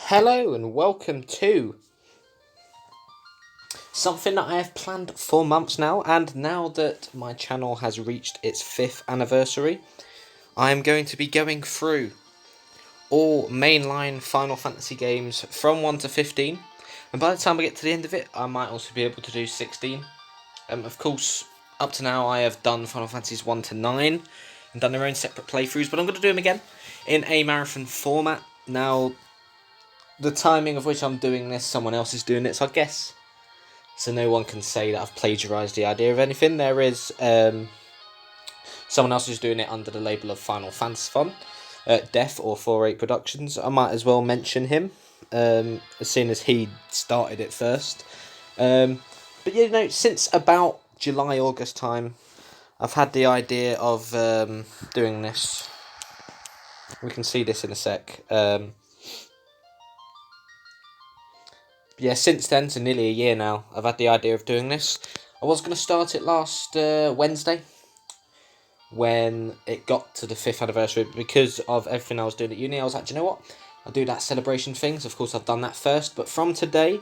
Hello and welcome to something that I have planned for months now, and now that my channel has reached its 5th anniversary, I am going to be going through all mainline Final Fantasy games from 1 to 15, and by the time I get to the end of it, I might also be able to do 16. Of course, up to now I have done Final Fantasies 1 to 9 and done their own separate playthroughs, but I'm going to do them again in a marathon format. Now, the timing of which I'm doing this, someone else is doing it, so I guess. So no one can say that I've plagiarised the idea of anything. There is someone else who's doing it under the label of Final Fantasy Fun, Def or 48 Productions. I might as well mention him, as soon as he started it first. But you know, since about July, August time, I've had the idea of doing this. We can see this in a sec. Yeah, since then, to nearly a year now, I've had the idea of doing this. I was going to start it last Wednesday, when it got to the 5th anniversary. Because of everything I was doing at uni, I was like, do you know what? I'll do that celebration things. Of course, I've done that first. But from today,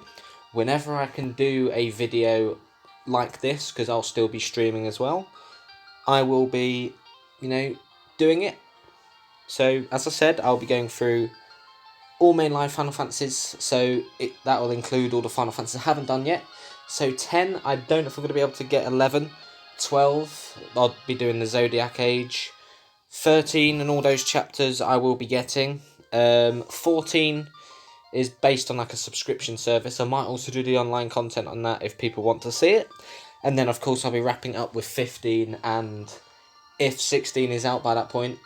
whenever I can do a video like this, because I'll still be streaming as well, I will be, doing it. So, as I said, I'll be going through all mainline Final Fantasies, so that will include all the Final Fantasies I haven't done yet. So 10, I don't know if I'm going to be able to get 11. 12, I'll be doing the Zodiac Age. 13 and all those chapters I will be getting. 14 is based on like a subscription service. I might also do the online content on that if people want to see it. And then of course I'll be wrapping up with 15, and if 16 is out by that point,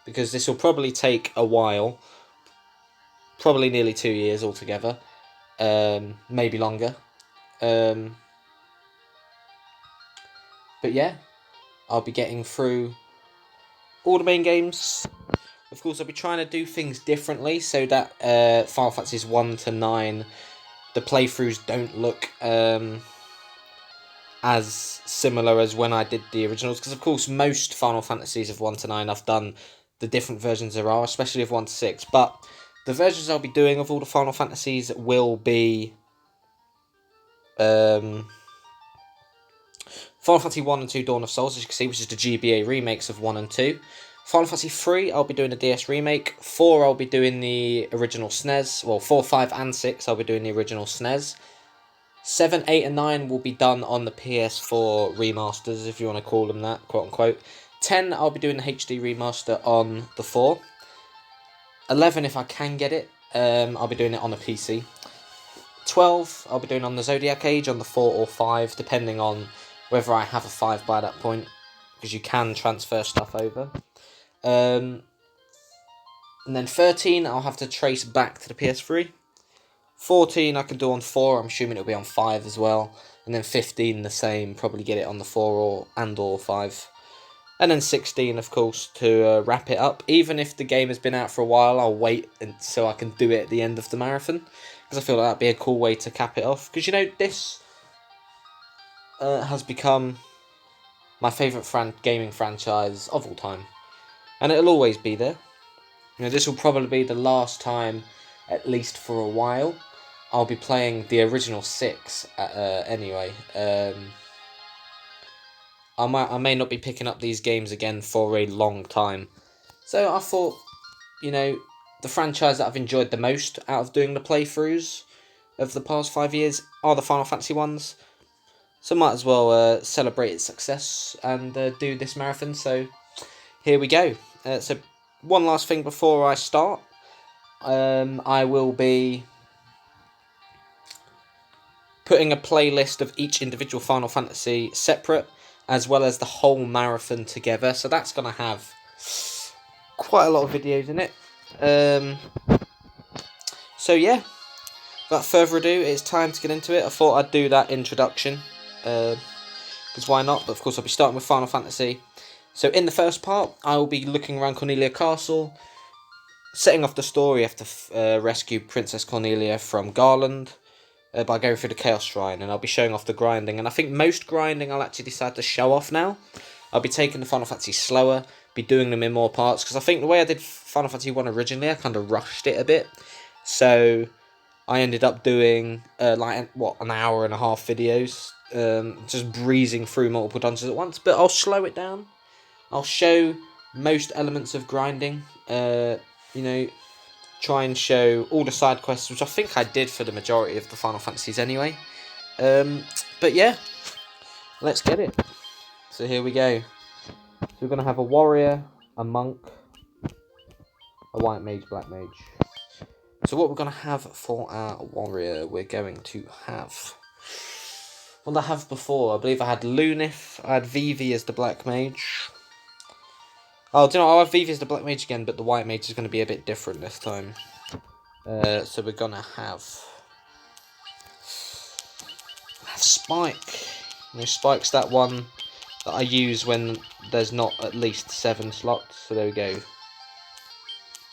because this will probably take a while, probably nearly 2 years altogether, maybe longer. But yeah, I'll be getting through all the main games. Of course, I'll be trying to do things differently so that Final Fantasies 1 to 9, the playthroughs don't look as similar as when I did the originals. Because of course, most Final Fantasies of 1 to 9, I've done the different versions there are, especially of 1 to 6. But the versions I'll be doing of all the Final Fantasies will be Final Fantasy 1 and 2 Dawn of Souls, as you can see, which is the GBA remakes of 1 and 2. Final Fantasy 3, I'll be doing the DS remake. 4, I'll be doing the original SNES. Well, 4, 5, and 6, I'll be doing the original SNES. 7, 8, and 9 will be done on the PS4 remasters, if you want to call them that, quote unquote. 10, I'll be doing the HD remaster on the 4. 11, if I can get it, I'll be doing it on a PC. 12, I'll be doing on the Zodiac Age on the 4 or 5, depending on whether I have a 5 by that point, because you can transfer stuff over. And then 13, I'll have to trace back to the PS3. 14, I can do on 4, I'm assuming it'll be on 5 as well. And then 15, the same, probably get it on the 4 or 5. And then 16, of course, to wrap it up. Even if the game has been out for a while, I'll wait so I can do it at the end of the marathon, because I feel like that'd be a cool way to cap it off. Because, this has become my favourite gaming franchise of all time. And it'll always be there. This will probably be the last time, at least for a while, I'll be playing the original 6 anyway. I may not be picking up these games again for a long time. So I thought, the franchise that I've enjoyed the most out of doing the playthroughs of the past 5 years are the Final Fantasy ones. So might as well celebrate its success and do this marathon. So here we go. So one last thing before I start. I will be putting a playlist of each individual Final Fantasy separate, as well as the whole marathon together. So that's going to have quite a lot of videos in it. So yeah, without further ado, it's time to get into it. I thought I'd do that introduction, because why not? But of course I'll be starting with Final Fantasy. So in the first part, I will be looking around Cornelia Castle, setting off the story. You have to rescue Princess Cornelia from Garland by going through the Chaos Shrine, and I'll be showing off the grinding. And I think most grinding I'll actually decide to show off now. I'll be taking the Final Fantasy slower, be doing them in more parts, because I think the way I did Final Fantasy 1 originally, I kind of rushed it a bit. So I ended up doing like an hour and a half videos, just breezing through multiple dungeons at once. But I'll slow it down. I'll show most elements of grinding. Try and show all the side quests, which I think I did for the majority of the Final Fantasies anyway. But yeah, let's get it. So here we go. So we're going to have a warrior, a monk, a white mage, black mage. So what we're going to have for our warrior, we're going to have... What did I have before? I believe I had Lunith, I had Vivi as the black mage. Oh, do you know, I'll have Vivi as the black mage again, but the white mage is going to be a bit different this time. So we're going to have Spike. Spike's that one that I use when there's not at least 7 slots. So there we go.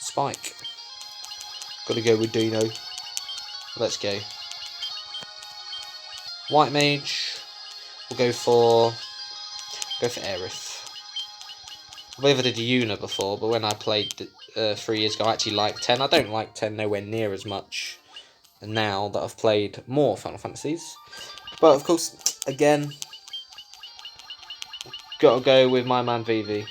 Spike. Gotta go with Dino. Let's go. White mage. We'll go for Aerith. I believe I did Yuna before, but when I played 3 years ago, I actually liked 10. I don't like 10 nowhere near as much now that I've played more Final Fantasies. But of course, again, gotta go with my man Vivi.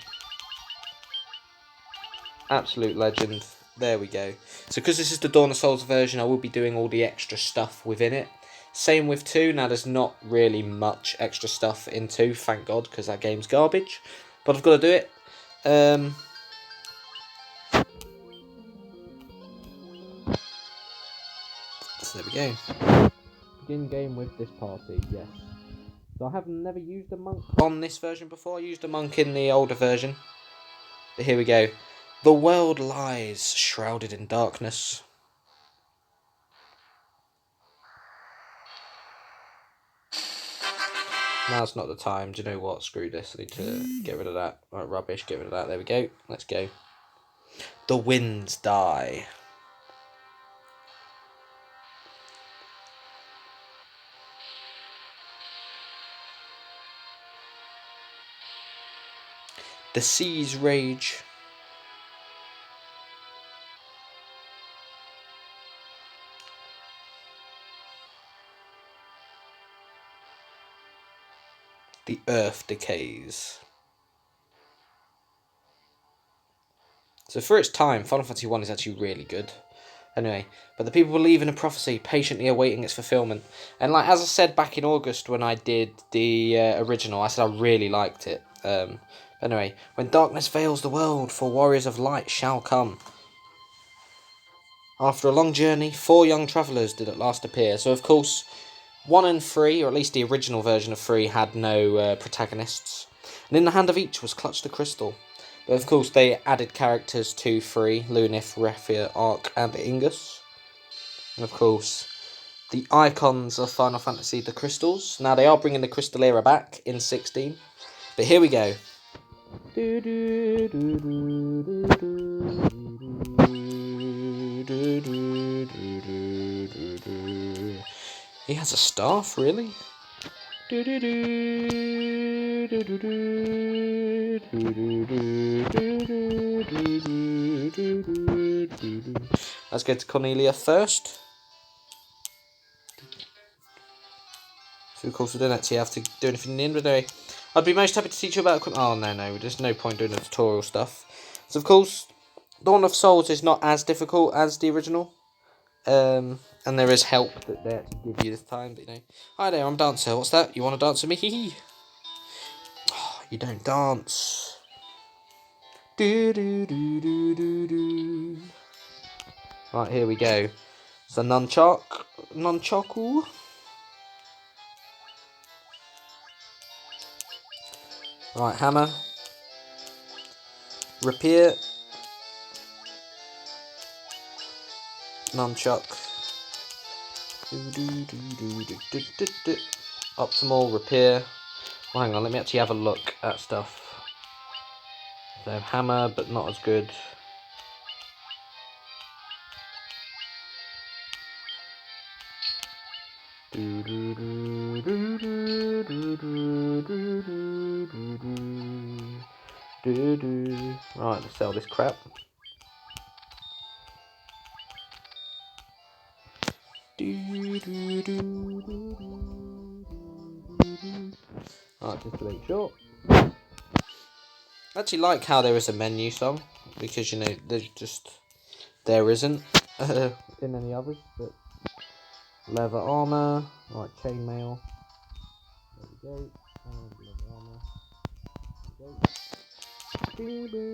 Absolute legend. There we go. So because this is the Dawn of Souls version, I will be doing all the extra stuff within it. Same with 2. Now there's not really much extra stuff in 2, thank God, because that game's garbage. But I've got to do it. So there we go. Begin game with this party, yes. So I have never used a monk on this version before. I used a monk in the older version. But here we go. The world lies shrouded in darkness. Now's not the time. Do you know what? Screw this. I need to get rid of that. Right, rubbish. Get rid of that. There we go. Let's go. The winds die. The seas rage. The earth decays. So for its time, Final Fantasy 1 is actually really good. Anyway, but the people believe in a prophecy, patiently awaiting its fulfillment. And like as I said back in August when I did the original, I said I really liked it. Anyway, when darkness veils the world, for warriors of light shall come. After a long journey, 4 young travellers did at last appear. So of course, 1 and 3, or at least the original version of 3, had no protagonists. And in the hand of each was clutched a crystal. But of course they added characters to 3, Lunith, Refia, Ark and Ingus. And of course, the icons of Final Fantasy, the crystals. Now they are bringing the crystal era back in 16. But here we go. He has a staff, really? Let's go to Cornelia first. So of course we don't actually have to do anything in the inventory. I'd be most happy to teach you about... Oh, no, there's no point doing the tutorial stuff. So of course, Dawn of Souls is not as difficult as the original. And there is help that they actually give you this time, but you know. Hi there, I'm Dancer. What's that? You want to dance with me? Hee. Oh, you don't dance. Do do do do do do. Right, here we go. So nunchaku. Right, hammer. Rapier. Nunchuck. Optimal, rapier. Well, hang on, let me actually have a look at stuff. So hammer, but not as good. Right, let's sell this crap. Alright, just to make sure. I actually like how there is a menu song, because, you know, there isn't in any others, but leather armour, right, chainmail, there we go, and leather armour, there we go.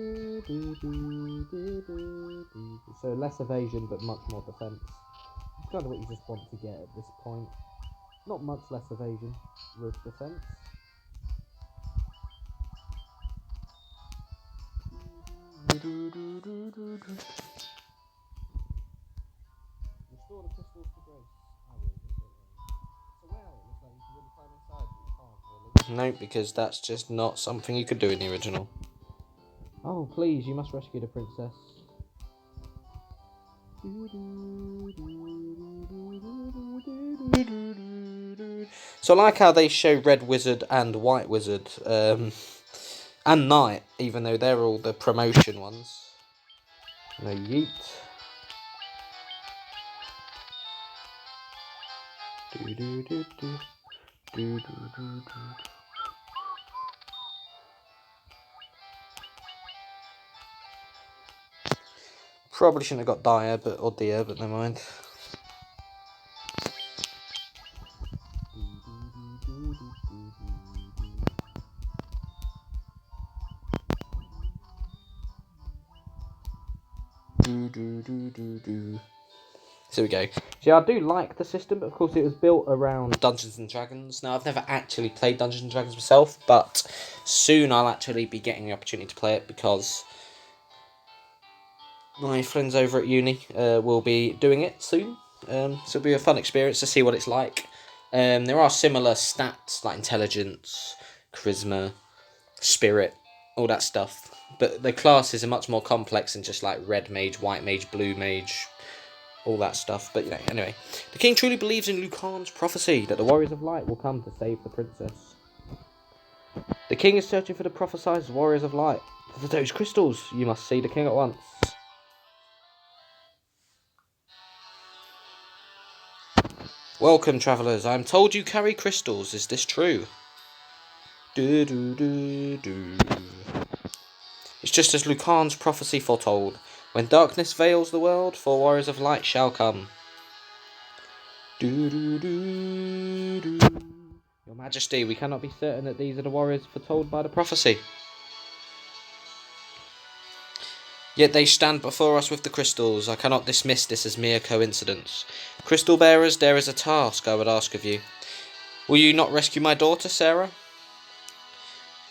So less evasion, but much more defence. It's kind of what you just want to get at this point. Not much less evasion with defence. Restore the crystals to grace. I will do, don't worry. So well, it looks like you can really climb inside, but you can't really. No, because that's just not something you could do in the original. Oh, please, you must rescue the princess. So I like how they show Red Wizard and White Wizard, and Knight, even though they're all the promotion ones. No yeet. Probably shouldn't have got Dire, or Deer, but never mind. So we go. See, I do like the system, but of course it was built around Dungeons and Dragons. Now, I've never actually played Dungeons and Dragons myself, but soon I'll actually be getting the opportunity to play it, because my friends over at uni will be doing it soon. So it'll be a fun experience to see what it's like. There are similar stats like intelligence, charisma, spirit, all that stuff. But the classes are much more complex than just like red mage, white mage, blue mage, all that stuff. But, you know, anyway. The king truly believes in Lucan's prophecy that the warriors of light will come to save the princess. The king is searching for the prophesied warriors of light. For those crystals, you must see the king at once. Welcome, travellers. I am told you carry crystals. Is this true? It's just as Lucan's prophecy foretold. When darkness veils the world, 4 warriors of light shall come. Your Majesty, we cannot be certain that these are the warriors foretold by the prophecy. Yet they stand before us with the crystals. I cannot dismiss this as mere coincidence. Crystal bearers, there is a task I would ask of you. Will you not rescue my daughter, Sarah?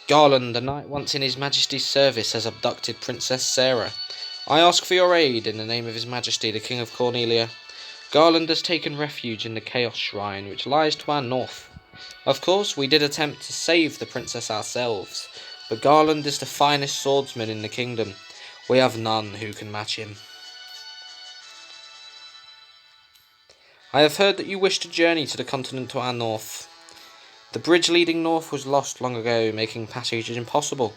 Garland, the knight once in His Majesty's service, has abducted Princess Sarah. I ask for your aid in the name of His Majesty, the King of Cornelia. Garland has taken refuge in the Chaos Shrine, which lies to our north. Of course, we did attempt to save the princess ourselves, but Garland is the finest swordsman in the kingdom. We have none who can match him. I have heard that you wish to journey to the continent to our north. The bridge leading north was lost long ago, making passage impossible.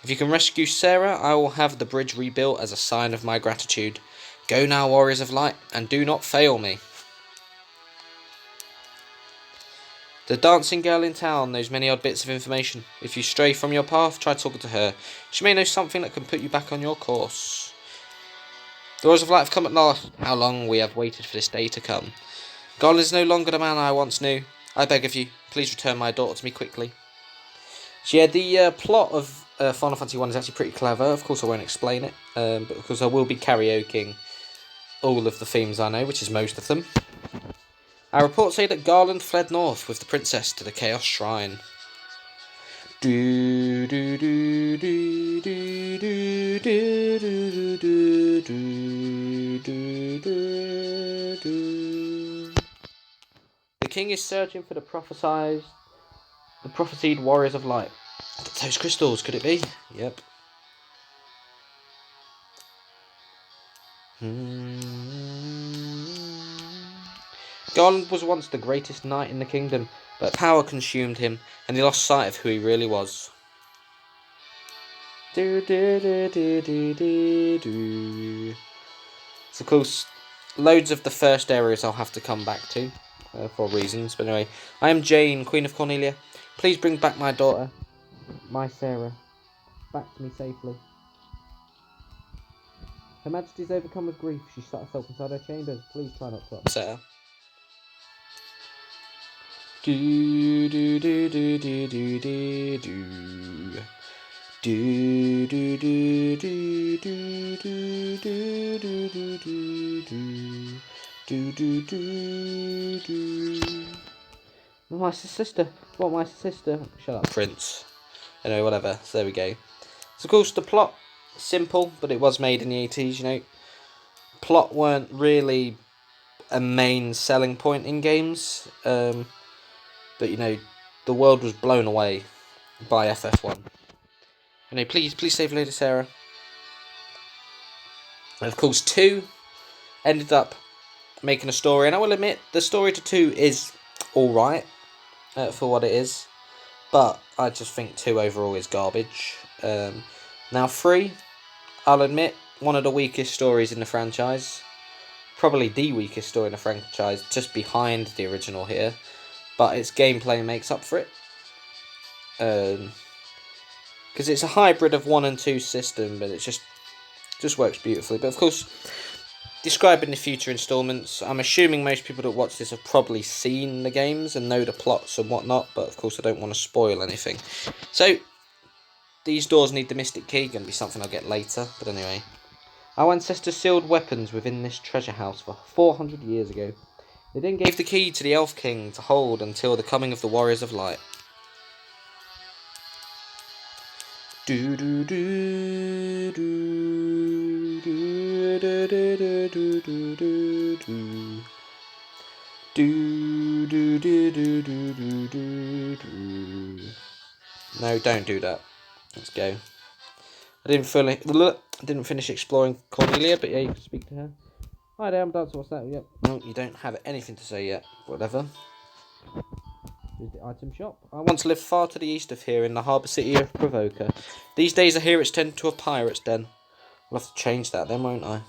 If you can rescue Sarah, I will have the bridge rebuilt as a sign of my gratitude. Go now, warriors of light, and do not fail me. The dancing girl in town knows many odd bits of information. If you stray from your path, try talking to her. She may know something that can put you back on your course. The warriors of light have come at last. How long we have waited for this day to come. Garland is no longer the man I once knew. I beg of you, please return my daughter to me quickly. So yeah, the plot of Final Fantasy 1 is actually pretty clever. Of course I won't explain it, but of course I will be karaokeing all of the themes I know, which is most of them. Our reports say that Garland fled north with the princess to the Chaos Shrine. The king is searching for the prophesied warriors of light. Those crystals, could it be? Yep. Garland was once the greatest knight in the kingdom, but power consumed him, and he lost sight of who he really was. So of course, loads of the first areas I'll have to come back to for reasons. But anyway, I am Jane, Queen of Cornelia. Please bring back my daughter, my Sarah, back to me safely. Her Majesty's overcome with grief. She shut herself inside her chambers. Please try not to upset her. Do do do do do do do do. Do do do do do do do do do do do do do. My sister. What, my sister? Shut up, Prince. Anyway, whatever. So there we go. So of course the plot, simple, but it was made in the 80s. You know, plot weren't really a main selling point in games. But you know, the world was blown away by FF1. Anyway, please save Lady Sarah. And of course, 2 ended up making a story, and I will admit the story to 2 is all right for what it is, but I just think 2 overall is garbage. Now 3, I'll admit, one of the weakest stories in the franchise, probably the weakest story in the franchise, just behind the original here, but its gameplay makes up for it. Because it's a hybrid of 1 and 2 system, but it just works beautifully. But of course, describing the future installments, I'm assuming most people that watch this have probably seen the games and know the plots and whatnot, but of course I don't want to spoil anything. So, these doors need the Mystic Key, going to be something I'll get later, but anyway. Our ancestors sealed weapons within this treasure house for 400 years ago. They then gave the key to the Elf King to hold until the coming of the Warriors of Light. Do do do do do do do do do do do. Do do do do do do do do. No, don't do that. Let's go. I didn't finish exploring Cornelia, but yeah, you can speak to her. Hi there, I'm Dancer. What's that? Yep. No, you don't have anything to say yet. Whatever. Here's the item shop. I once lived far to the east of here in the harbour city of Provoker. These days I hear it's turned to a pirate's den. I'll have to change that then, won't I?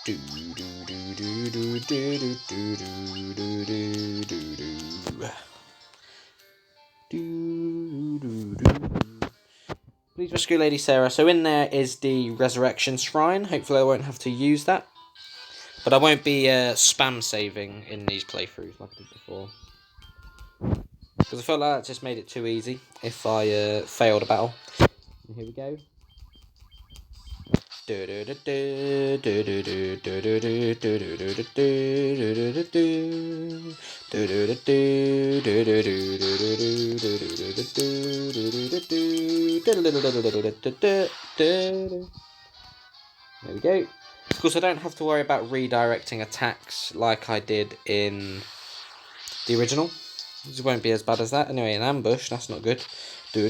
Do do do do do do do do do do do do. Do do do. Please rescue Lady Sarah. So in there is the Resurrection Shrine. Hopefully I won't have to use that. But I won't be spam saving in these playthroughs like I did before. Because I felt like that just made it too easy if I failed a battle. And here we go. There we go. Of course, I don't have to worry about redirecting attacks like I did in the original. It won't be as bad as that. Anyway, an ambush, that's not good. Here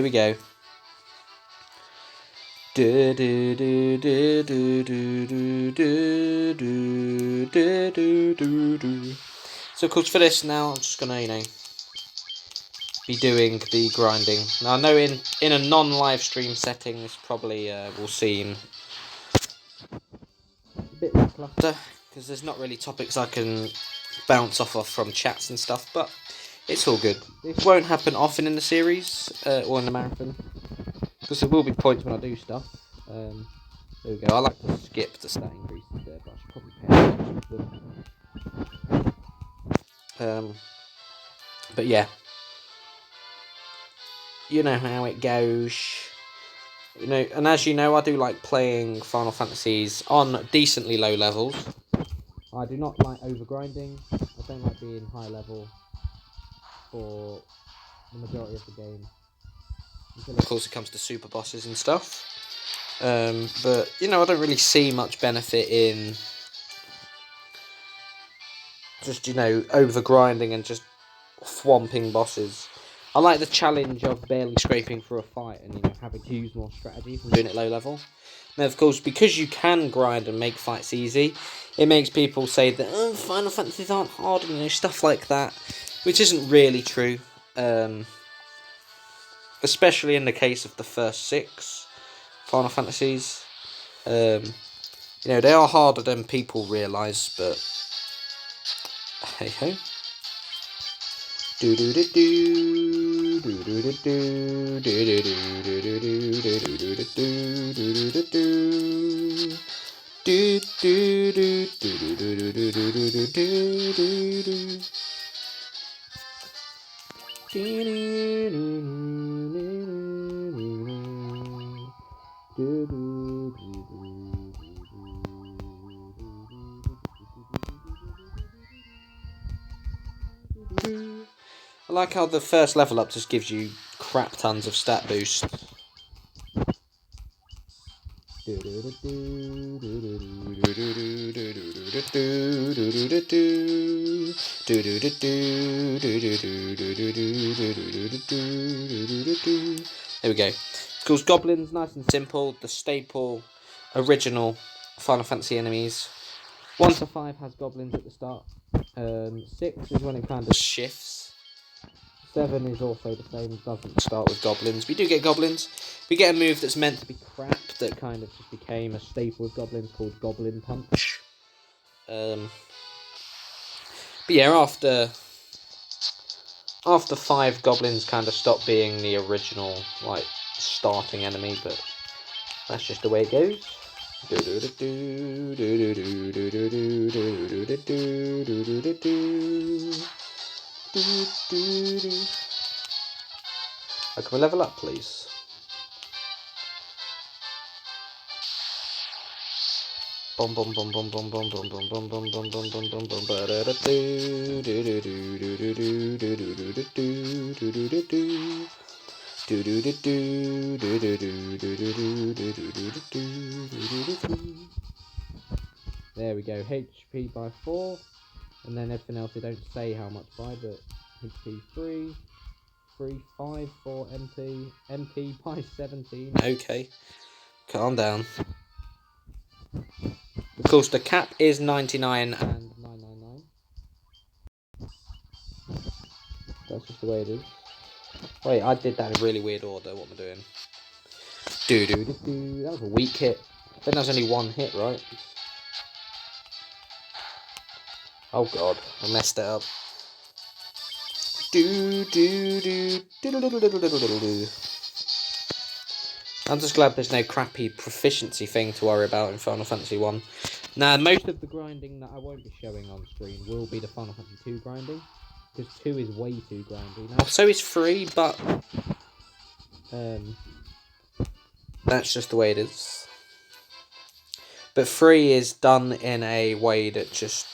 we go. So of course for this now I'm just gonna, you know, be doing the grinding. Now I know in a non-live stream setting this probably will seem a bit lackluster because there's not really topics I can bounce off from chats and stuff, but it's all good. This won't happen often in the series or in the marathon because there will be points when I do stuff. There we go. I like to skip the stat increases there, but I should probably pay attention to them. But yeah, you know how it goes. You know, and as you know, I do like playing Final Fantasies on decently low levels. I do not like overgrinding. I don't like being high level for the majority of the game. Until of course it comes to super bosses and stuff. But you know, I don't really see much benefit in just, you know, overgrinding and just swamping bosses. I like the challenge of barely scraping through a fight and, you know, having to use more strategy from doing it low level. Now, of course, because you can grind and make fights easy, it makes people say that, oh, Final Fantasies aren't hard, and, you know, stuff like that, which isn't really true. Especially in the case of the first 6 Final Fantasies. You know, they are harder than people realise, but hey ho. Do do do do do do do do do do do I like how the first level up just gives you crap tons of stat boost. There we go. Of course, goblins, nice and simple. The staple, original Final Fantasy enemies. 1 to 5 has goblins at the start. 6 is when it kind of shifts. 7 is also the same, doesn't start with goblins. We do get goblins. We get a move that's meant to be crap that kind of just became a staple with goblins called Goblin Punch. But yeah, after 5, goblins kind of stop being the original, like, starting enemy, but that's just the way it goes. Can we level up, please? Bum bum bum bum bum bum bum bum bum bum bum bum bum bum bum There we go. HP by 4, and then everything else they don't say how much by, but HP 3, 5, 4 MP by 17. Okay, calm down. Of course, the cap is 99 and 999. That's just the way it is. Wait, I did that in a really weird order. What am I doing? That was a weak hit. I think that was only 1 hit, right? Oh god, I messed it up. I'm just glad there's no crappy proficiency thing to worry about in Final Fantasy 1. Now, most of the grinding that I won't be showing on screen will be the Final Fantasy 2 grinding, because 2 is way too grindy now. So is 3, but that's just the way it is. But 3 is done in a way that it's just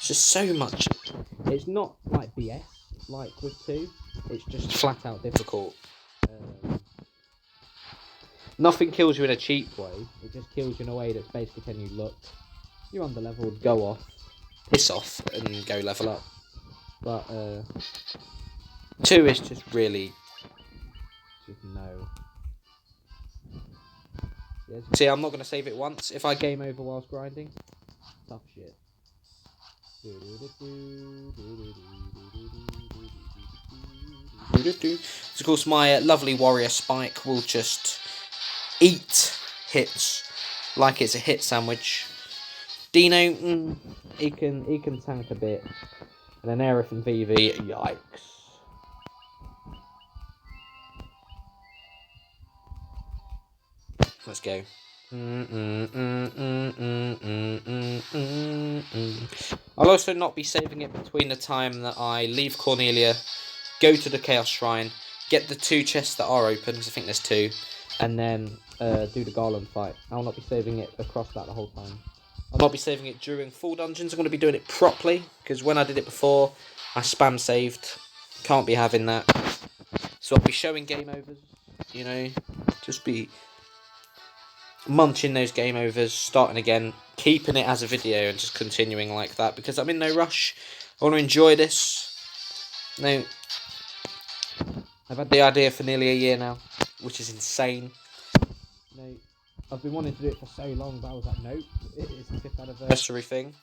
so much. It's not like BS like with 2. It's just flat out difficult. Nothing kills you in a cheap way. It just kills you in a way that's basically telling you, look, you're under-leveled, go off, piss off, and go level up. But 2 is just really just no. Yeah, see, I'm not going to save it once. If I game over whilst grinding, tough shit. So of course my lovely warrior Spike will just eat hits like it's a hit sandwich. Dino, he can tank a bit, and then Aerith and Vivi, yikes. Let's go. I'll also not be saving it between the time that I leave Cornelia, go to the Chaos Shrine, get the 2 chests that are open, because I think there's 2, and then do the Garland fight. I'll not be saving it across that the whole time. I'll not be saving it during full dungeons. I'm going to be doing it properly, because when I did it before, I spam saved. Can't be having that. So I'll be showing game overs, you know, just be munching those game overs, starting again, keeping it as a video and just continuing like that, because I'm in no rush. I want to enjoy this. No, I've had the idea for nearly a year now, which is insane. You know, I've been wanting to do it for so long, but I was like, nope, it is the 5th anniversary thing.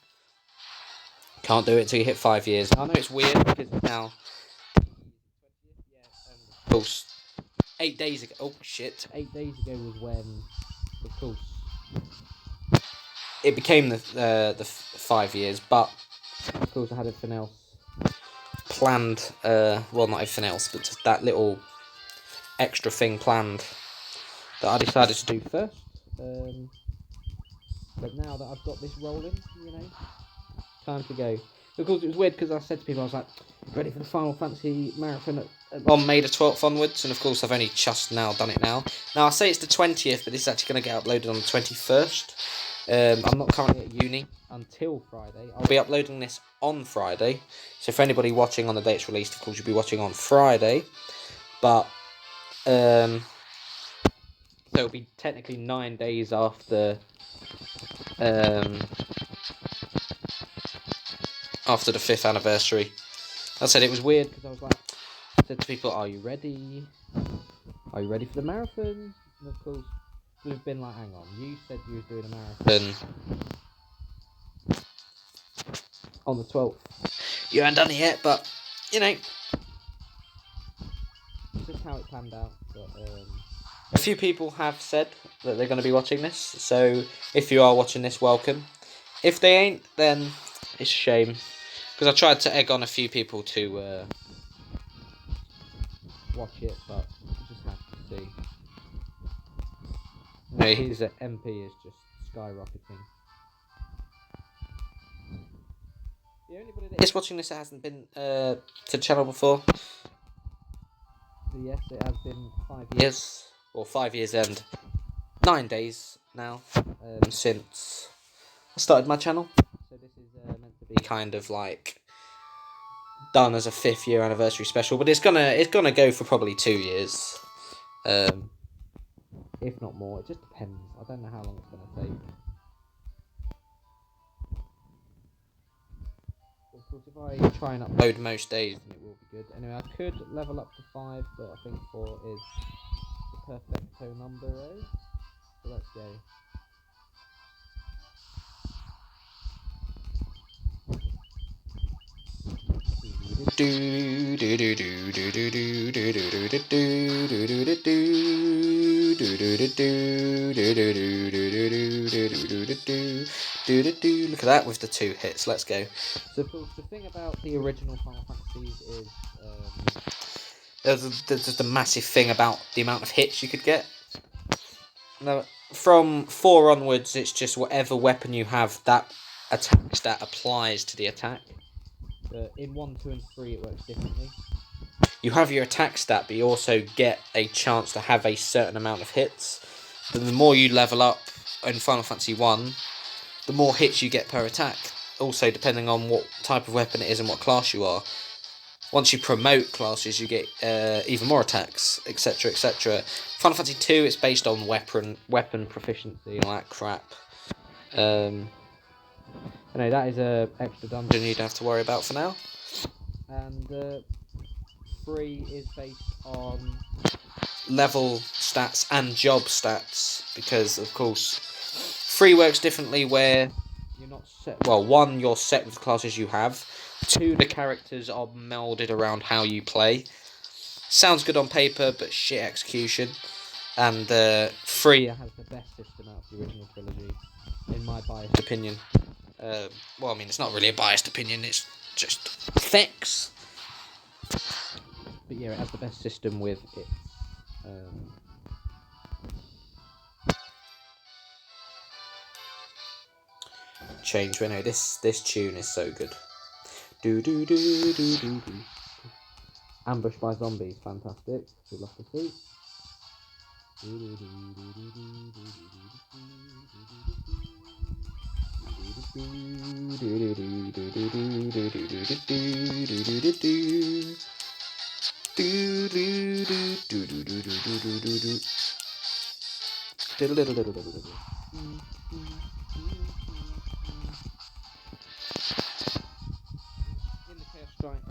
Can't do it until you hit 5 years. I know it's weird because it's now, of course, 8 days ago. Oh shit! 8 days ago was when, of course, it became the 5 years. But of course, I had everything else planned. Well, not everything else, but just that little extra thing planned that I decided to do first. But now that I've got this rolling, you know, time to go. Of course, it was weird because I said to people, I was like, ready for the Final Fantasy marathon on May the 12th onwards, and of course I've only just now done it now. Now I say it's the 20th, but this is actually going to get uploaded on the 21st. I'm not currently at uni until Friday. I'll be uploading this on Friday, so for anybody watching on the day it's released, of course you'll be watching on Friday, but so it'll be technically 9 days after after the 5th anniversary. I said it was weird because I was like, I said to people, are you ready? Are you ready for the marathon? And of course, we've been like, hang on, you said you was doing a marathon on the 12th. You haven't done it yet, but, you know, just how it planned out. But, a few people have said that they're going to be watching this, so if you are watching this, welcome. If they ain't, then it's a shame. Because I tried to egg on a few people to watch it, but you just have to see. No, his MP is just skyrocketing. Yeah, anybody that is watching this that hasn't been to the channel before. So yes, it has been 5 years, or 5 years and 9 days now, since I started my channel. So this is meant to be kind of like done as a 5th year anniversary special, but it's gonna go for probably 2 years, if not more. It just depends. I don't know how long it's gonna take. Of course, if I try and upload most days, then it will be good. Anyway, I could level up to 5, but I think 4 is the perfecto number, eh? So let's go. Look at that with the 2 hits. Let's go. So of course, the thing about the original Final Fantasies is there's just a massive thing about the amount of hits you could get. Now, from 4 onwards, it's just whatever weapon you have, that attack stat applies to the attack. In 1, 2, and 3, it works differently. You have your attack stat, but you also get a chance to have a certain amount of hits. But the more you level up in Final Fantasy 1, the more hits you get per attack. Also, depending on what type of weapon it is and what class you are. Once you promote classes, you get even more attacks, etc., etc. Final Fantasy 2, it's based on weapon proficiency and all that crap. Anyway, that is a extra dungeon you don't have to worry about for now. And 3 is based on level stats and job stats, because of course 3 works differently where you're not set. Well, 1, you're set with the classes you have. 2, the characters are melded around how you play. Sounds good on paper, but shit execution. And 3 has the best system out of the original trilogy, in my biased opinion. Well, I mean, it's not really a biased opinion, it's just facts. But yeah, it has the best system with it. Change. We know this tune is so good. Do do do do do do. Ambushed by zombies, fantastic. We'd love to see.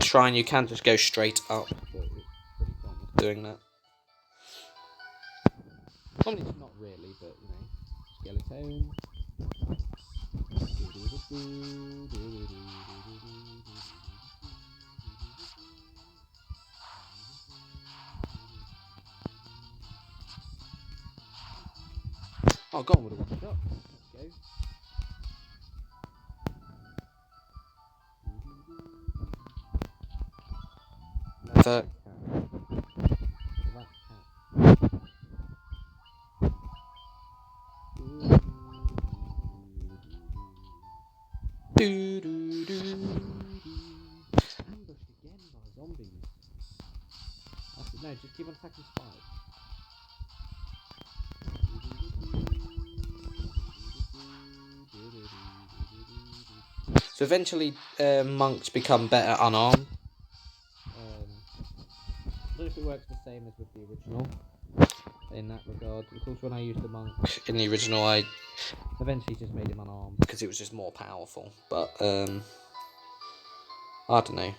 Shrine, you can just go straight up. doing that. Probably not really, but you know, skeleton. Oh, Garland would have won the duck. Let's go. Ambushed again by zombies. No, just keep on attacking spiders. So eventually, monks become better unarmed. I don't know if it works the same as with the original in that regard. Of course, when I used the monk in the original, I eventually just made him unarmed because it was just more powerful. But I don't know.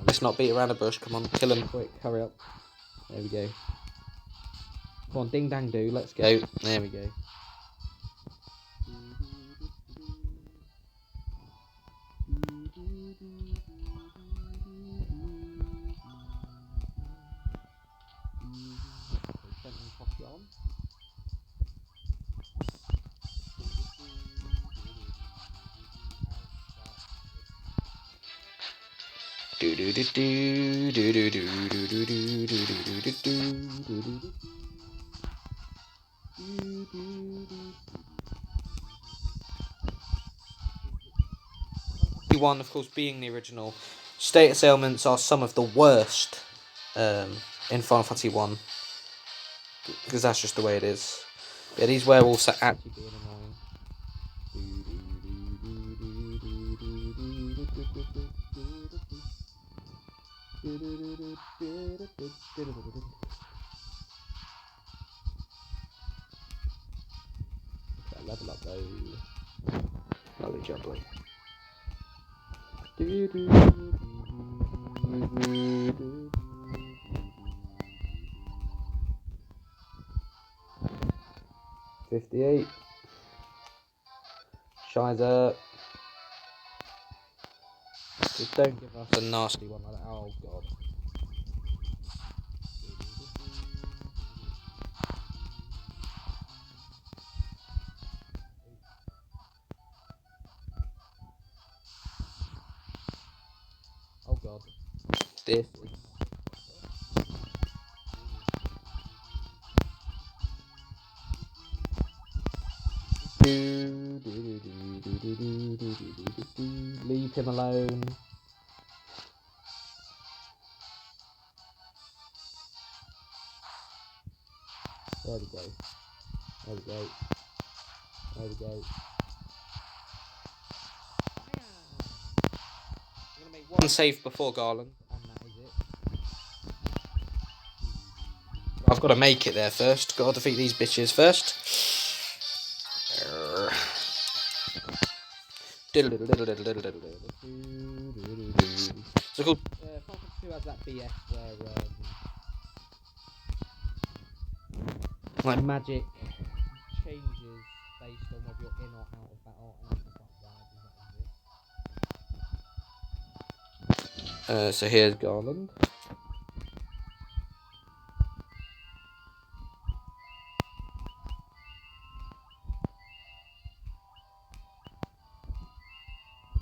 Let's not beat around the bush. Come on, kill him quick. Hurry up. There we go. Come on, ding dang do. Let's go. There we go. One, of course, being the original, status ailments are some of the worst in Final Fantasy 1 because that's just the way it is. Yeah, these werewolves are actually being annoying. Okay, level up though. Lovely jubbly. 58. Shizer. Just don't give us a nasty one like that. Oh god. Oh god. This is leave him alone. There we go. There we go. There we go. I'm gonna make one save before Garland, and that is it. I've got to make it there first. Got to defeat these bitches first. So cool. Final Fantasy 2 has that BS where like magic changes based on whether you're in or out of battle, and that's not right. So here's Garland.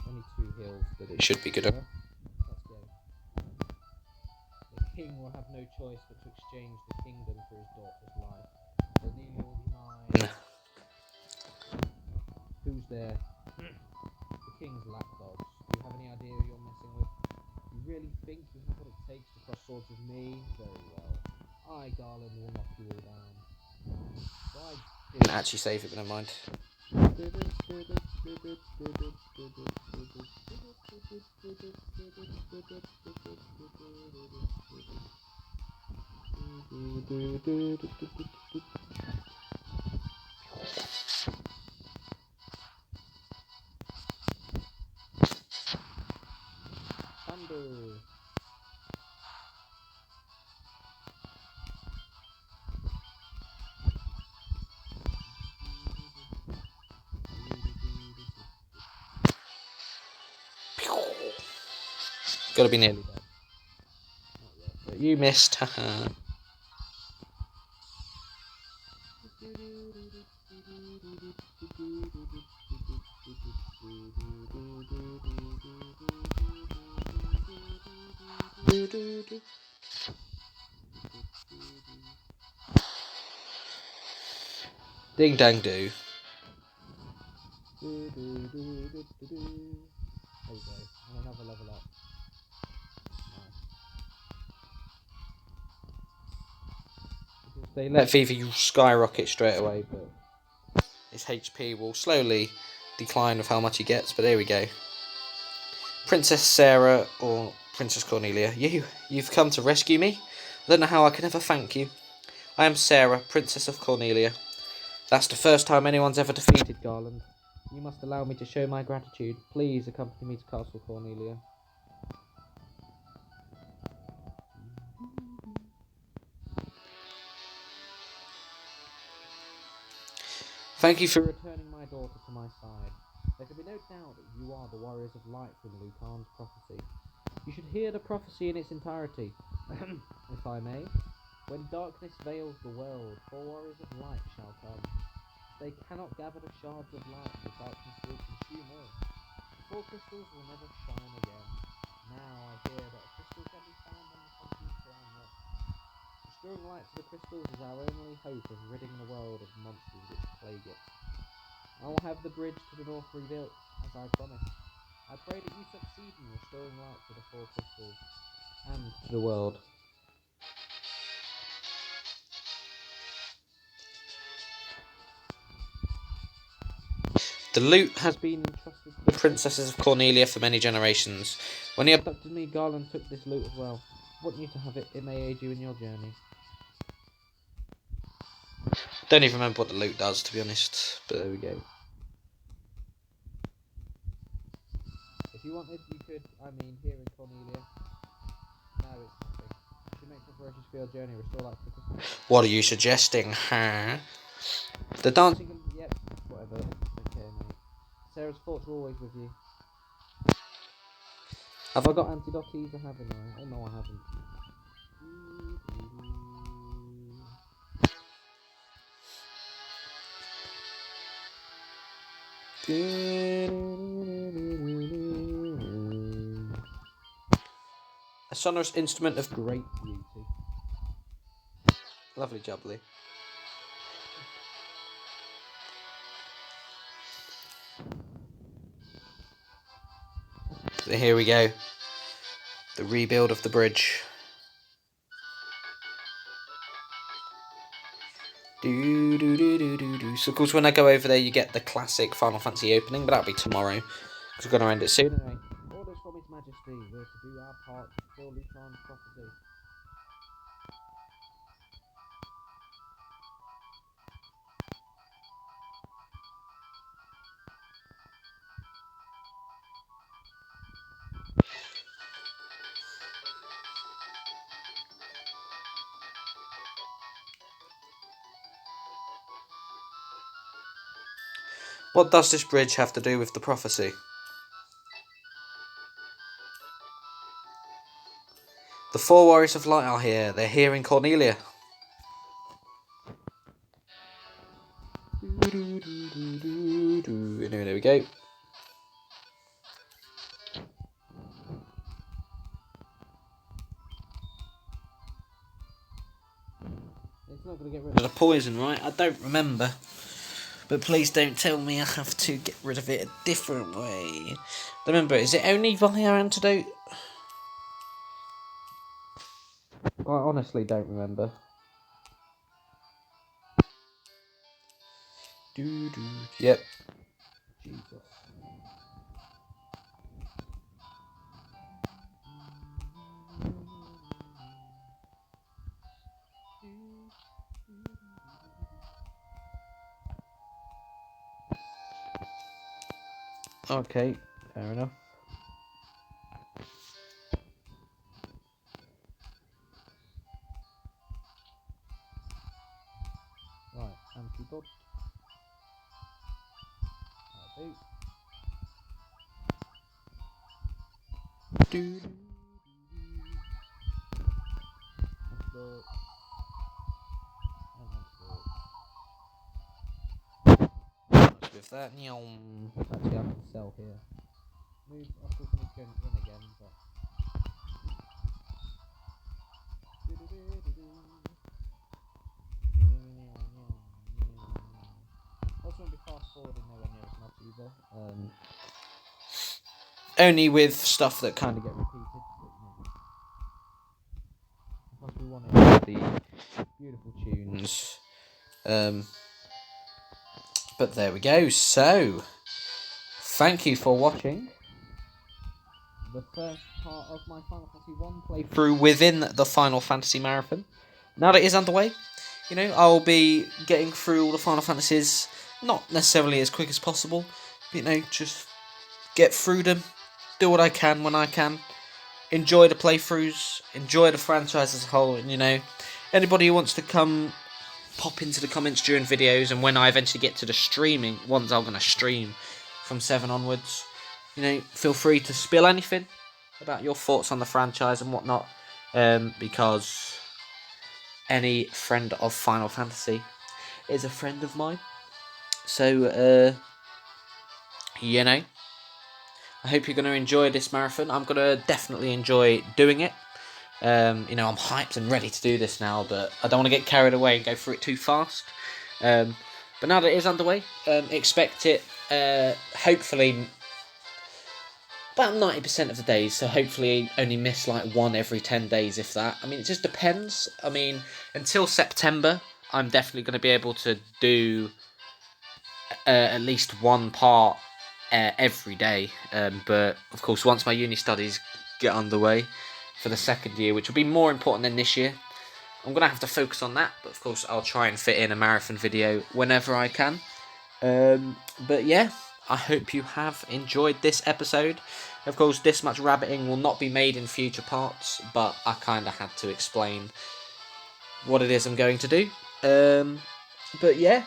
Only 2 heals, but it should be good enough. Let's go. The king will have no choice but to exchange the kingdom for his daughter's life. So nearly all mine. Who's there? The king's lapdogs. Do you have any idea who you're messing with? You really think you have what it takes to cross swords with me? Very well. I, Garland, will knock you all down. So I didn't actually save it, but never mind. Got to be nearly dead. But you missed. Haha. Ding dang do. There you go. And another level up. Nice. They let Vivi skyrocket straight away, but his HP will slowly decline with how much he gets. But there we go. Princess Sarah or Princess Cornelia, you've come to rescue me. I don't know how I can ever thank you. I am Sarah, Princess of Cornelia. That's the first time anyone's ever defeated Garland. You must allow me to show my gratitude. Please accompany me to Castle Cornelia. Thank you for returning my daughter to my side. There can be no doubt that you are the warriors of light from Lucan's prophecy. You should hear the prophecy in its entirety, if I may. When darkness veils the world, 4 warriors of light shall come. They cannot gather the shards of light, the darkness will consume all. The 4 crystals will never shine again. Now I hear that a crystal can be found on the continent Crown Rock. Restoring light to the crystals is our only hope of ridding the world of monsters which plague it. I will have the bridge to the north rebuilt, as I promised. I pray that you succeed in restoring light to the 4 crystals and to the world. The loot has been entrusted to the princesses of Cornelia for many generations. When he abducted me, Garland took this loot as well. I want you to have it. It may aid you in your journey. Don't even remember what the loot does, to be honest. But there we go. If you wanted, you could, here in Cornelia. No, it's nothing. You should make preparations for your journey. Restore light to the crystal. What are you suggesting, huh? The dancing... Yep, whatever. Okay, mate. Sarah's thoughts are always with you. Have I got antidotes or haven't I? Oh no, I haven't. A sonorous instrument of great beauty. Lovely jubbly. So here we go. The rebuild of the bridge. So of course when I go over there you get the classic Final Fantasy opening, but that'll be tomorrow. Because we're going to end it soon anyway. Orders from His Majesty. We're to do our part to fulfill Lucan's prophecy. What does this bridge have to do with the prophecy? The 4 warriors of light are here. They're here in Cornelia. Anyway, there we go. It's not going to get rid of the poison, right? I don't remember. But please don't tell me I have to get rid of it a different way. Remember, is it only via antidote? I honestly don't remember. Yep. Jesus. Okay, fair enough. Right, antidote. That'll do. that. Actually, I can sell here. Move. I still need to go in again, but. Also, won't be fast forwarding nowhere near as much either. Only with stuff that kind of get repeated. Plus, we wanted the beautiful tunes. But there we go. So, thank you for watching the first part of my Final Fantasy 1 playthrough within the Final Fantasy Marathon. Now that it is underway, I'll be getting through all the Final Fantasies, not necessarily as quick as possible, but, just get through them, do what I can when I can, enjoy the playthroughs, enjoy the franchise as a whole, and, anybody who wants to come pop into the comments during videos, and when I eventually get to the streaming ones I'm going to stream from 7 onwards, feel free to spill anything about your thoughts on the franchise and whatnot, because any friend of Final Fantasy is a friend of mine. So, I hope you're going to enjoy this marathon. I'm going to definitely enjoy doing it. I'm hyped and ready to do this now, but I don't want to get carried away and go through it too fast. But now that it is underway, expect it, hopefully, about 90% of the days, so hopefully only miss like one every 10 days, if that. It just depends. Until September, I'm definitely going to be able to do at least one part every day. But, of course, once my uni studies get underway for the second year, which will be more important than this year, I'm going to have to focus on that. But, of course, I'll try and fit in a marathon video whenever I can. But, yeah. I hope you have enjoyed this episode. Of course, this much rabbiting will not be made in future parts, but I kind of had to explain what it is I'm going to do. But yeah,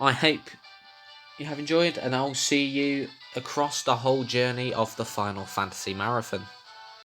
I hope you have enjoyed, and I'll see you across the whole journey of the Final Fantasy Marathon.